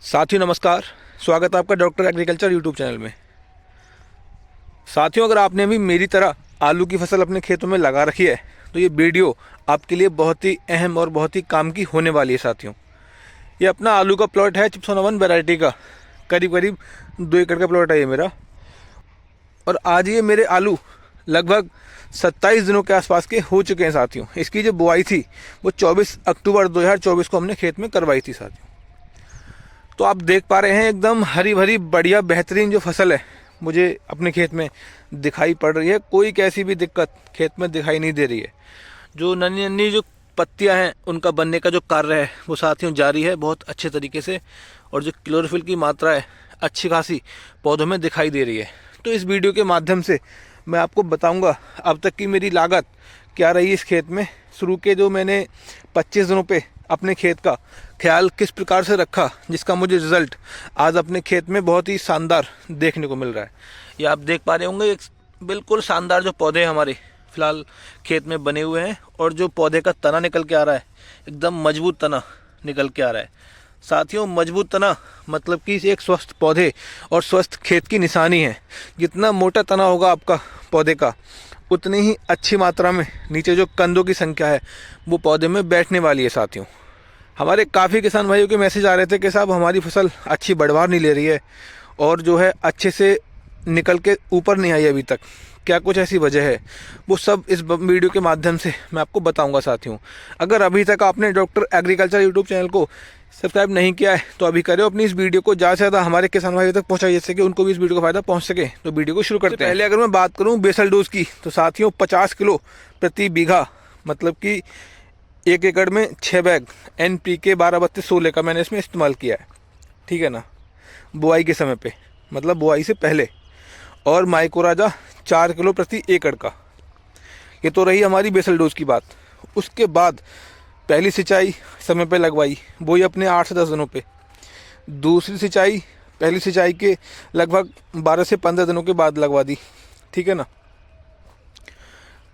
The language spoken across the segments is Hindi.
साथियों नमस्कार। स्वागत है आपका डॉक्टर एग्रीकल्चर यूट्यूब चैनल में। साथियों, अगर आपने भी मेरी तरह आलू की फसल अपने खेतों में लगा रखी है तो ये वीडियो आपके लिए बहुत ही अहम और बहुत ही काम की होने वाली है। साथियों, ये अपना आलू का प्लॉट है चिप्सोना 1 वैरायटी का। करीब करीब 2 एकड़ का प्लॉट है ये मेरा। और आज ये मेरे आलू लगभग 27 दिनों के आसपास के हो चुके हैं। साथियों, इसकी जो बुआई थी वो 24 अक्टूबर 2024 को हमने खेत में करवाई थी। साथियों, तो आप देख पा रहे हैं एकदम हरी भरी बढ़िया बेहतरीन जो फसल है मुझे अपने खेत में दिखाई पड़ रही है। कोई कैसी भी दिक्कत खेत में दिखाई नहीं दे रही है। जो नन्ही नन्ही जो पत्तियां हैं उनका बनने का जो कार्य है वो साथियों जारी है बहुत अच्छे तरीके से। और जो क्लोरोफिल की मात्रा है अच्छी खासी पौधों में दिखाई दे रही है। तो इस वीडियो के माध्यम से मैं आपको बताऊंगा अब तक की मेरी लागत क्या रही इस खेत में। शुरू के जो मैंने 25 दिनों पे अपने खेत का ख्याल किस प्रकार से रखा, जिसका मुझे रिजल्ट आज अपने खेत में बहुत ही शानदार देखने को मिल रहा है। ये आप देख पा रहे होंगे एक बिल्कुल शानदार जो पौधे हमारे फिलहाल खेत में बने हुए हैं। और जो पौधे का तना निकल के आ रहा है एकदम मजबूत तना निकल के आ रहा है। साथियों, मजबूत तना मतलब कि एक स्वस्थ पौधे और स्वस्थ खेत की निशानी है। जितना मोटा तना होगा आपका पौधे का उतनी ही अच्छी मात्रा में नीचे जो कंदों की संख्या है वो पौधे में बैठने वाली है। साथियों, हमारे काफ़ी किसान भाइयों के मैसेज आ रहे थे कि साहब हमारी फसल अच्छी बढ़वार नहीं ले रही है और जो है अच्छे से निकल के ऊपर नहीं आई अभी तक। क्या कुछ ऐसी वजह है, वो सब इस वीडियो के माध्यम से मैं आपको बताऊंगा। साथियों, अगर अभी तक आपने डॉक्टर एग्रीकल्चर यूट्यूब चैनल को सब्सक्राइब नहीं किया है तो अभी करें। अपनी इस वीडियो को ज़्यादा से ज़्यादा हमारे किसान भाइयों तक पहुँचाइए जिससे कि उनको भी इस वीडियो का फायदा पहुँच सके। तो वीडियो को शुरू करते हैं। पहले अगर मैं बात करूँ बेसल डोज की तो साथियों 50 किलो प्रति बीघा मतलब कि 1 एकड़ में 6 बैग NPK 12-32-16 का मैंने इसमें इस्तेमाल किया है। ठीक है ना, बुआई के समय पे मतलब बुआई से पहले। और माइकोराजा 4 किलो प्रति एकड़ का। ये तो रही हमारी बेसल डोज की बात। उसके बाद पहली सिंचाई समय पे लगवाई, वो ही अपने 8 से 10 दिनों पे। दूसरी सिंचाई पहली सिंचाई के लगभग 12 से 15 दिनों के बाद लगवा दी। ठीक है ना।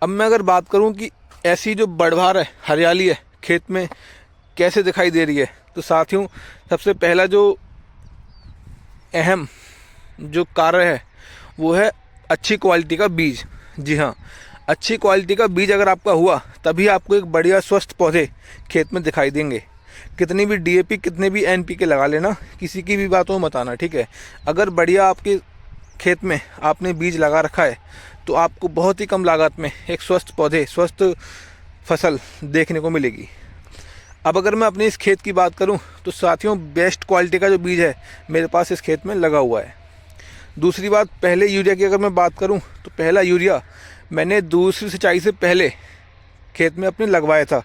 अब मैं अगर बात करूं कि ऐसी जो बढ़वार है, हरियाली है खेत में कैसे दिखाई दे रही है, तो साथियों सबसे पहला जो अहम जो कार्य है वो है अच्छी क्वालिटी का बीज। जी हाँ, अच्छी क्वालिटी का बीज अगर आपका हुआ तभी आपको एक बढ़िया स्वस्थ पौधे खेत में दिखाई देंगे। कितनी भी DAP कितने भी NPK लगा लेना, किसी की भी बातों में मत आना। ठीक है, अगर बढ़िया आपके खेत में आपने बीज लगा रखा है तो आपको बहुत ही कम लागत में एक स्वस्थ पौधे स्वस्थ फसल देखने को मिलेगी। अब अगर मैं अपने इस खेत की बात करूं तो साथियों बेस्ट क्वालिटी का जो बीज है मेरे पास इस खेत में लगा हुआ है। दूसरी बात, पहले यूरिया की अगर मैं बात करूं तो पहला यूरिया मैंने दूसरी सिंचाई से पहले खेत में अपने लगवाया था,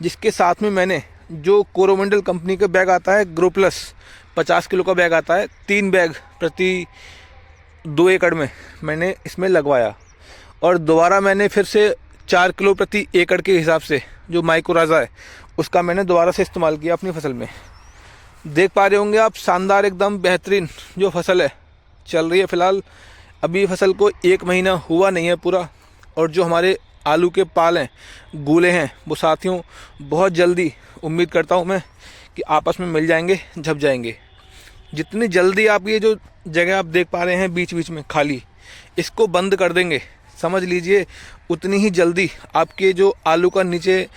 जिसके साथ में मैंने जो कोरोमंडल कंपनी का बैग आता है ग्रो प्लस 50 किलो का बैग आता है, 3 बैग प्रति 2 एकड़ में मैंने इसमें लगवाया। और दोबारा मैंने फिर से 4 किलो प्रति एकड़ के हिसाब से जो माइकोराजा है उसका मैंने दोबारा से इस्तेमाल किया अपनी फसल में। देख पा रहे होंगे आप शानदार एकदम बेहतरीन जो फसल है चल रही है। फिलहाल अभी फसल को 1 महीना हुआ नहीं है पूरा। और जो हमारे आलू के पाल हैं, गूले हैं, वो साथियों बहुत जल्दी उम्मीद करता हूँ मैं कि आपस में मिल जाएंगे, झप जाएंगे। जितनी जल्दी आप ये जो जगह आप देख पा रहे हैं बीच बीच में खाली, इसको बंद कर देंगे समझ लीजिए उतनी ही जल्दी आपके जो आलू का नीचे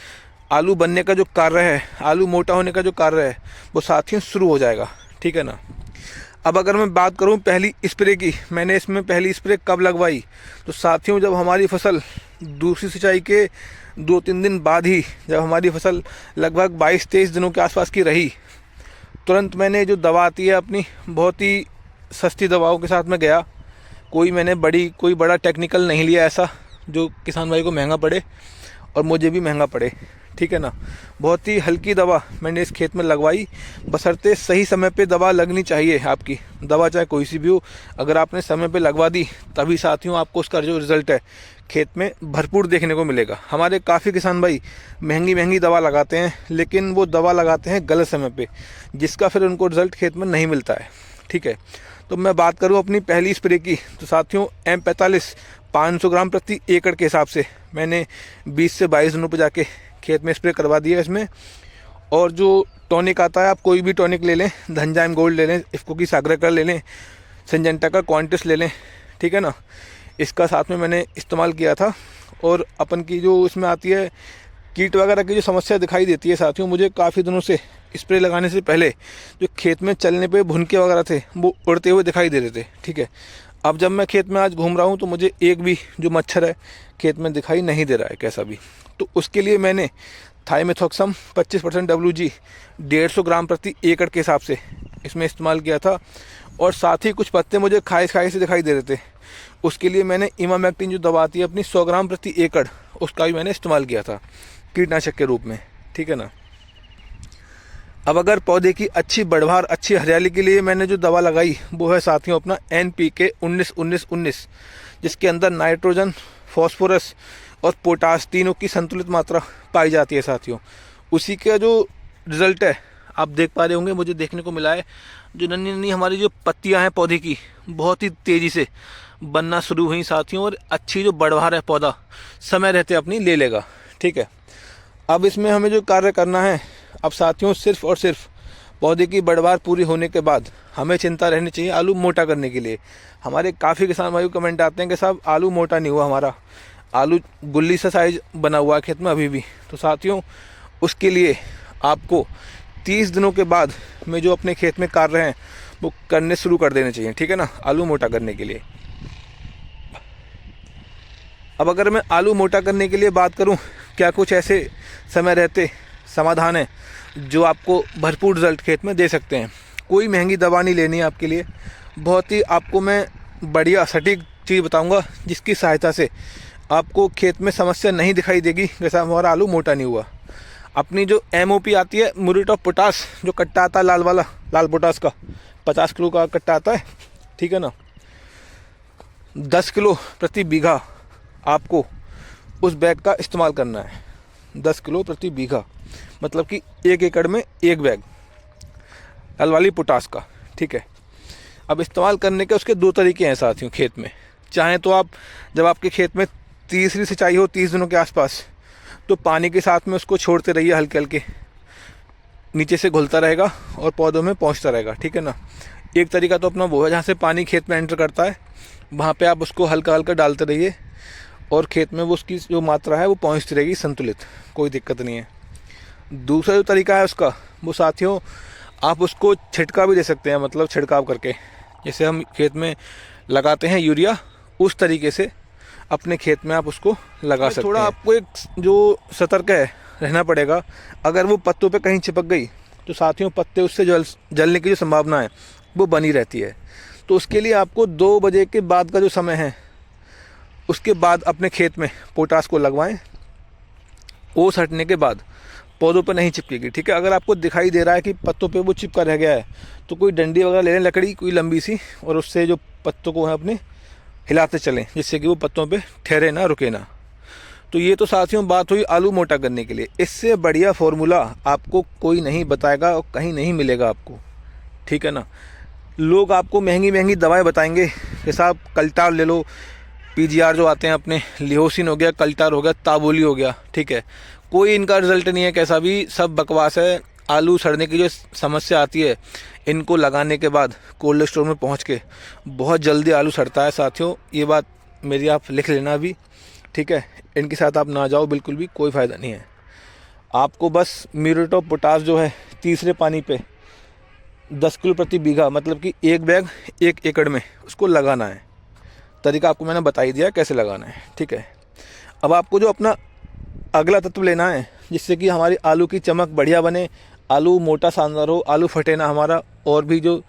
आलू बनने का जो कार्य है, आलू मोटा होने का जो कार्य है वो साथियों शुरू हो जाएगा। ठीक है ना। अब अगर मैं बात करूं पहली स्प्रे की, मैंने इसमें पहली स्प्रे कब लगवाई, तो साथियों जब हमारी फसल दूसरी सिंचाई के 2-3 दिन बाद ही, जब हमारी फसल लगभग 22-23 दिनों के आसपास की रही, तुरंत मैंने जो दवा आती है अपनी बहुत ही सस्ती दवाओं के साथ में गया। कोई बड़ा टेक्निकल नहीं लिया ऐसा जो किसान भाई को महंगा पड़े और मुझे भी महंगा पड़े। ठीक है ना। बहुत ही हल्की दवा मैंने इस खेत में लगवाई, बशर्ते सही समय पे दवा लगनी चाहिए। आपकी दवा चाहे कोई सी भी हो, अगर आपने समय पे लगवा दी तभी साथियों आपको उसका जो रिज़ल्ट है खेत में भरपूर देखने को मिलेगा। हमारे काफ़ी किसान भाई महंगी महंगी दवा लगाते हैं, लेकिन वो दवा लगाते हैं गलत समय पे, जिसका फिर उनको रिज़ल्ट खेत में नहीं मिलता है। ठीक है, तो मैं बात करूं अपनी पहली स्प्रे की तो साथियों M45 500 ग्राम प्रति एकड़ के हिसाब से मैंने 20 से 22 दिनों पर जाके खेत में स्प्रे करवा दिया इसमें। और जो टॉनिक आता है, आप कोई भी टॉनिक ले लें, धनजाइम गोल्ड ले लें, इफ्को की सागरकर ले लें, सिंजेंटा का क्वांटिस ले लें, ठीक है ना। इसका साथ में मैंने इस्तेमाल किया था। और अपन की जो इसमें आती है कीट वगैरह की जो समस्या दिखाई देती है साथियों, मुझे काफ़ी दिनों से स्प्रे लगाने से पहले जो खेत में चलने पे भुनके वगैरह थे वो उड़ते हुए दिखाई दे रहे थे, ठीक है। अब जब मैं खेत में आज घूम रहा हूँ तो मुझे एक भी जो मच्छर है खेत में दिखाई नहीं दे रहा है कैसा भी। तो उसके लिए मैंने थाइमेथॉक्सम 25% WG 150 ग्राम प्रति एकड़ के हिसाब से इसमें इस्तेमाल किया था। और साथ ही कुछ पत्ते मुझे खाए से दिखाई दे रहे थे, उसके लिए मैंने इमामेक्टिन जो दवा आती है अपनी 100 ग्राम प्रति एकड़, उसका भी मैंने इस्तेमाल किया था कीटनाशक के रूप में, ठीक है ना। अब अगर पौधे की अच्छी बढ़वार, अच्छी हरियाली के लिए मैंने जो दवा लगाई वो है साथियों अपना NPK 19-19-19, जिसके अंदर नाइट्रोजन, फॉस्फोरस और पोटास तीनों की संतुलित मात्रा पाई जाती है साथियों। उसी का जो रिज़ल्ट है आप देख पा रहे होंगे, मुझे देखने को मिला है। जो नन्ही नन्ही हमारी जो पत्तियां हैं पौधे की बहुत ही तेज़ी से बनना शुरू हुई साथियों, और अच्छी जो बढ़वार है पौधा समय रहते अपनी ले लेगा, ठीक है। अब इसमें हमें जो कार्य करना है अब साथियों, सिर्फ और सिर्फ पौधे की बढ़वार पूरी होने के बाद हमें चिंता रहनी चाहिए आलू मोटा करने के लिए। हमारे काफ़ी किसान भाई कमेंट आते हैं कि साहब आलू मोटा नहीं हुआ, हमारा आलू गुल्ली सा साइज बना हुआ है खेत में अभी भी। तो साथियों उसके लिए आपको 30 दिनों के बाद में जो अपने खेत में कार्य हैं वो करने शुरू कर देने चाहिए, ठीक है ना, आलू मोटा करने के लिए। अब अगर मैं आलू मोटा करने के लिए बात करूं, क्या कुछ ऐसे समय रहते समाधान है जो आपको भरपूर रिजल्ट खेत में दे सकते हैं। कोई महंगी दवा नहीं लेनी है आपके लिए, बहुत ही आपको मैं बढ़िया सटीक चीज़ बताऊंगा जिसकी सहायता से आपको खेत में समस्या नहीं दिखाई देगी जैसा हमारा आलू मोटा नहीं हुआ। अपनी जो MOP आती है, म्यूरेट ऑफ पोटास, जो कट्टा आता है लाल वाला, लाल पोटास का 50 किलो का कट्टा आता है, ठीक है ना, 10 किलो प्रति बीघा आपको उस बैग का इस्तेमाल करना है। 10 किलो प्रति बीघा मतलब कि 1 एकड़ में 1 बैग लाल वाली पोटास का, ठीक है। अब इस्तेमाल करने के उसके 2 तरीके हैं साथियों खेत में। चाहें तो आप जब आपके खेत में तीसरी सिंचाई हो 30 दिनों के आसपास, तो पानी के साथ में उसको छोड़ते रहिए, हल्के हल्के नीचे से घुलता रहेगा और पौधों में पहुंचता रहेगा, ठीक है ना। एक तरीका तो अपना वो है जहाँ से पानी खेत में एंटर करता है वहाँ पे आप उसको हल्का हल्का डालते रहिए और खेत में वो उसकी जो मात्रा है वो पहुँचती रहेगी संतुलित, कोई दिक्कत नहीं है। दूसरा जो तरीका है उसका वो साथियों आप उसको छिड़का भी दे सकते हैं, मतलब छिड़काव करके, जैसे हम खेत में लगाते हैं यूरिया, उस तरीके से अपने खेत में आप उसको लगा सकते हैं। थोड़ा आपको एक जो सतर्क है रहना पड़ेगा, अगर वो पत्तों पे कहीं चिपक गई तो साथियों पत्ते उससे जलने की जो संभावना है वो बनी रहती है। तो उसके लिए आपको 2 बजे के बाद का जो समय है उसके बाद अपने खेत में पोटास को लगवाएं। ओस हटने के बाद पौधों पर नहीं चिपकेगी, ठीक है। अगर आपको दिखाई दे रहा है कि पत्तों पे वो चिपका रह गया है तो कोई डंडी वगैरह ले लें, लकड़ी कोई लंबी सी, और उससे जो पत्तों को है अपने हिलाते चलें जिससे कि वो पत्तों पे ठहरे ना, रुके ना। तो ये तो साथियों बात हुई आलू मोटा करने के लिए। इससे बढ़िया फॉर्मूला आपको कोई नहीं बताएगा और कहीं नहीं मिलेगा आपको, ठीक है ना। लोग आपको महंगी महंगी दवाएं बताएंगे कि साहब कल्टार ले लो, PGR जो आते हैं अपने, लिहोसिन हो गया, कल्टार हो गया, ताबोली हो गया, ठीक है। कोई इनका रिजल्ट नहीं है कैसा भी, सब बकवास है। आलू सड़ने की जो समस्या आती है इनको लगाने के बाद कोल्ड स्टोर में पहुंच के बहुत जल्दी आलू सड़ता है साथियों, ये बात मेरी आप लिख लेना भी, ठीक है। इनके साथ आप ना जाओ, बिल्कुल भी कोई फ़ायदा नहीं है। आपको बस म्यूरेट ऑफ पोटास जो है तीसरे पानी पे 10 किलो प्रति बीघा मतलब कि 1 बैग 1 एकड़ में उसको लगाना है। तरीका आपको मैंने बता ही दिया कैसे लगाना है, ठीक है। अब आपको जो अपना अगला तत्व लेना है जिससे कि हमारी आलू की चमक बढ़िया बने, आलू मोटा शानदार हो, आलू फटे ना हमारा, और भी जो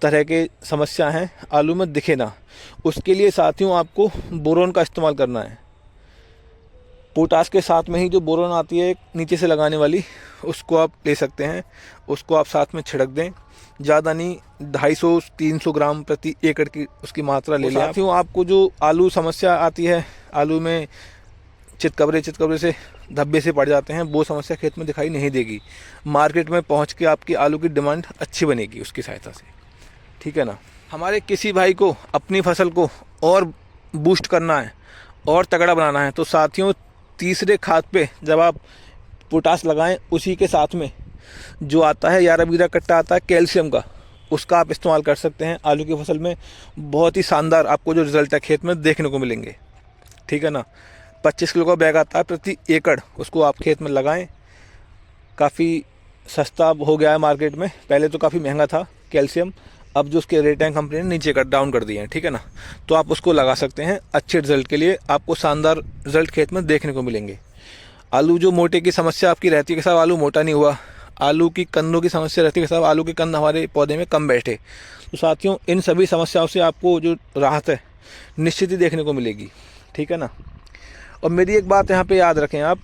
तरह के समस्या हैं आलू में दिखे ना, उसके लिए साथियों आपको बोरोन का इस्तेमाल करना है। पोटास के साथ में ही जो बोरोन आती है नीचे से लगाने वाली, उसको आप ले सकते हैं, उसको आप साथ में छिड़क दें। ज़्यादा नहीं, 250-300 ग्राम प्रति एकड़ की उसकी मात्रा ले लें। साथियों आपको जो आलू समस्या आती है, आलू में चितकबरे से धब्बे से पड़ जाते हैं, वो समस्या खेत में दिखाई नहीं देगी। मार्केट में पहुंच के आपकी आलू की डिमांड अच्छी बनेगी उसकी सहायता से, ठीक है ना। हमारे किसी भाई को अपनी फसल को और बूस्ट करना है और तगड़ा बनाना है तो साथियों तीसरे खाद पे जब आप पोटास लगाएं उसी के साथ में जो आता है 11-12 कट्टा आता है कैल्शियम का, उसका आप इस्तेमाल कर सकते हैं आलू की फसल में। बहुत ही शानदार आपको जो रिज़ल्ट है खेत में देखने को मिलेंगे, ठीक है ना। 25 किलो का बैग आता है प्रति एकड़, उसको आप खेत में लगाएं। काफ़ी सस्ता हो गया है मार्केट में, पहले तो काफ़ी महंगा था कैल्शियम, अब जो उसके रेट हैं कंपनी ने नीचे डाउन कर दिए हैं, ठीक है ना। तो आप उसको लगा सकते हैं, अच्छे रिजल्ट के लिए आपको शानदार रिजल्ट खेत में देखने को मिलेंगे। आलू जो मोटे की समस्या आपकी रहती है कि साहब आलू मोटा नहीं हुआ, आलू की कंदों की समस्या रहती है कि साहब आलू के कंद हमारे पौधे में कम बैठे, तो साथियों इन सभी समस्याओं से आपको जो राहत है निश्चित ही देखने को मिलेगी, ठीक है ना। और मेरी एक बात यहाँ पे याद रखें, आप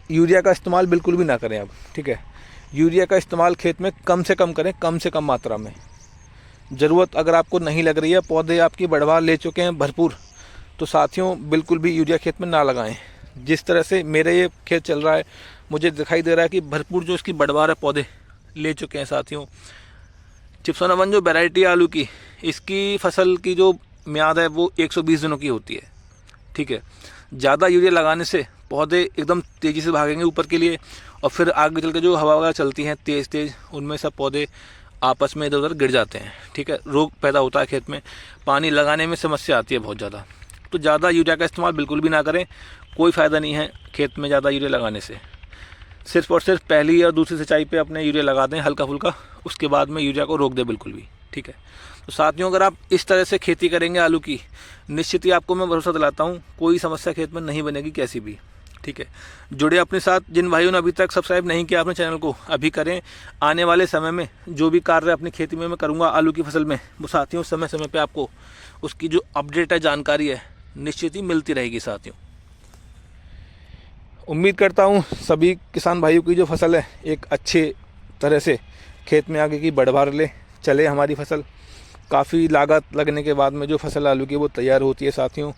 यूरिया का इस्तेमाल बिल्कुल भी ना करें अब, ठीक है। यूरिया का इस्तेमाल खेत में कम से कम करें, कम से कम मात्रा में। ज़रूरत अगर आपको नहीं लग रही है, पौधे आपकी बढ़वार ले चुके हैं भरपूर, तो साथियों बिल्कुल भी यूरिया खेत में ना लगाएं। जिस तरह से मेरे ये खेत चल रहा है, मुझे दिखाई दे रहा है कि भरपूर जो इसकी बढ़वार है पौधे ले चुके हैं साथियों। चिप्सोना वन जो वैरायटी आलू की, इसकी फसल की जो म्याद है वो 120 दिनों की होती है, ठीक है। ज़्यादा यूरिया लगाने से पौधे एकदम तेज़ी से भागेंगे ऊपर के लिए, और फिर आगे चल के जो हवा वगैरह चलती हैं तेज़, उनमें सब पौधे आपस में इधर उधर गिर जाते हैं, ठीक है। रोग पैदा होता है खेत में, पानी लगाने में समस्या आती है बहुत ज़्यादा। तो ज़्यादा यूरिया का इस्तेमाल बिल्कुल भी ना करें, कोई फ़ायदा नहीं है खेत में ज़्यादा यूरिया लगाने से। सिर्फ और सिर्फ पहली या दूसरी सिंचाई पे अपने यूरिया लगा दें हल्का फुल्का, उसके बाद में यूरिया को रोक दें बिल्कुल भी, ठीक है। तो साथियों अगर आप इस तरह से खेती करेंगे आलू की, निश्चित ही आपको मैं भरोसा दिलाता हूँ कोई समस्या खेत में नहीं बनेगी कैसी भी, ठीक है। जुड़े अपने साथ, जिन भाइयों ने अभी तक सब्सक्राइब नहीं किया अपने चैनल को, अभी करें। आने वाले समय में जो भी कार्य अपनी खेती में मैं करूँगा आलू की फसल में, वो साथियों समय समय पे आपको उसकी जो अपडेट है, जानकारी है, निश्चित ही मिलती रहेगी साथियों। उम्मीद करता हूँ सभी किसान भाइयों की जो फसल है एक अच्छे तरह से खेत में आगे की बढ़वार ले चले हमारी फसल। काफ़ी लागत लगने के बाद में जो फसल आलू की वो तैयार होती है साथियों।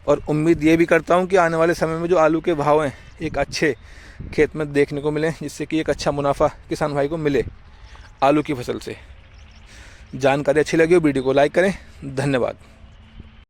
और उम्मीद ये भी करता हूँ कि आने वाले समय में जो आलू के भाव हैं एक अच्छे खेत में देखने को मिले, जिससे कि एक अच्छा मुनाफा किसान भाई को मिले आलू की फसल से। जानकारी अच्छी लगी हो वीडियो को लाइक करें। धन्यवाद।